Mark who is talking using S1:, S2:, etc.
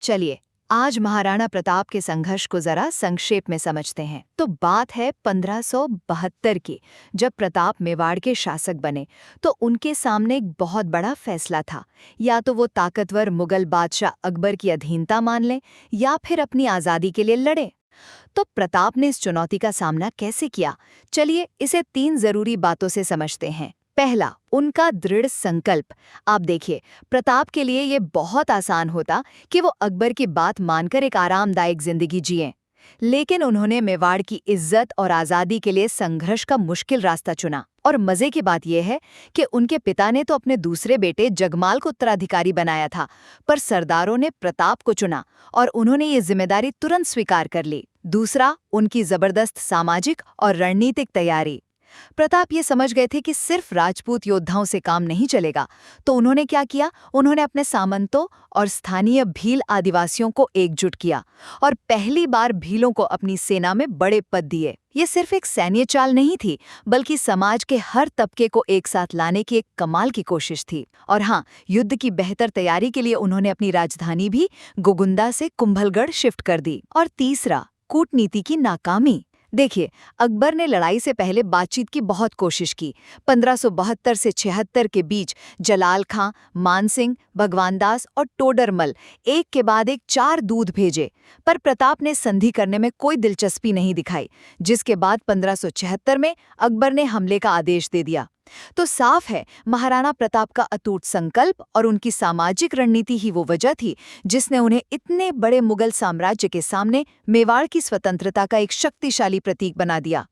S1: चलिए आज महाराणा प्रताप के संघर्ष को जरा संक्षेप में समझते हैं। तो बात है 1572 की, जब प्रताप मेवाड़ के शासक बने तो उनके सामने एक बहुत बड़ा फैसला था। या तो वो ताकतवर मुगल बादशाह अकबर की अधीनता मान लें या फिर अपनी आज़ादी के लिए लड़े। तो प्रताप ने इस चुनौती का सामना कैसे किया, चलिए इसे 3 जरूरी बातों से समझते हैं। पहला, उनका दृढ़ संकल्प। आप देखिए, प्रताप के लिए ये बहुत आसान होता कि वो अकबर की बात मानकर एक आरामदायक जिंदगी जिएं। लेकिन उन्होंने मेवाड़ की इज्जत और आज़ादी के लिए संघर्ष का मुश्किल रास्ता चुना। और मजे की बात यह है कि उनके पिता ने तो अपने दूसरे बेटे जगमाल को उत्तराधिकारी बनाया था, पर सरदारों ने प्रताप को चुना और उन्होंने ये जिम्मेदारी तुरंत स्वीकार कर ली। दूसरा, उनकी जबरदस्त सामाजिक और रणनीतिक तैयारी। प्रताप ये समझ गए थे कि सिर्फ राजपूत योद्धाओं से काम नहीं चलेगा, तो उन्होंने क्या किया, उन्होंने अपने सामंतों और स्थानीय भील आदिवासियों को एकजुट किया और पहली बार भीलों को अपनी सेना में बड़े पद दिए। ये सिर्फ एक सैन्य चाल नहीं थी, बल्कि समाज के हर तबके को एक साथ लाने की एक कमाल की कोशिश थी। और हाँ, युद्ध की बेहतर तैयारी के लिए उन्होंने अपनी राजधानी भी गोगुंदा से कुंभलगढ़ शिफ्ट कर दी। और तीसरा, कूटनीति की नाकामी। देखिए, अकबर ने लड़ाई से पहले बातचीत की बहुत कोशिश की। 1572 से 76 के बीच जलाल खां, मानसिंह, भगवान दास और टोडरमल एक के बाद एक 4 दूत भेजे, पर प्रताप ने संधि करने में कोई दिलचस्पी नहीं दिखाई, जिसके बाद 1576 में अकबर ने हमले का आदेश दे दिया। तो साफ है, महाराणा प्रताप का अटूट संकल्प और उनकी सामाजिक रणनीति ही वो वजह थी जिसने उन्हें इतने बड़े मुगल साम्राज्य के सामने मेवाड़ की स्वतंत्रता का एक शक्तिशाली प्रतीक बना दिया।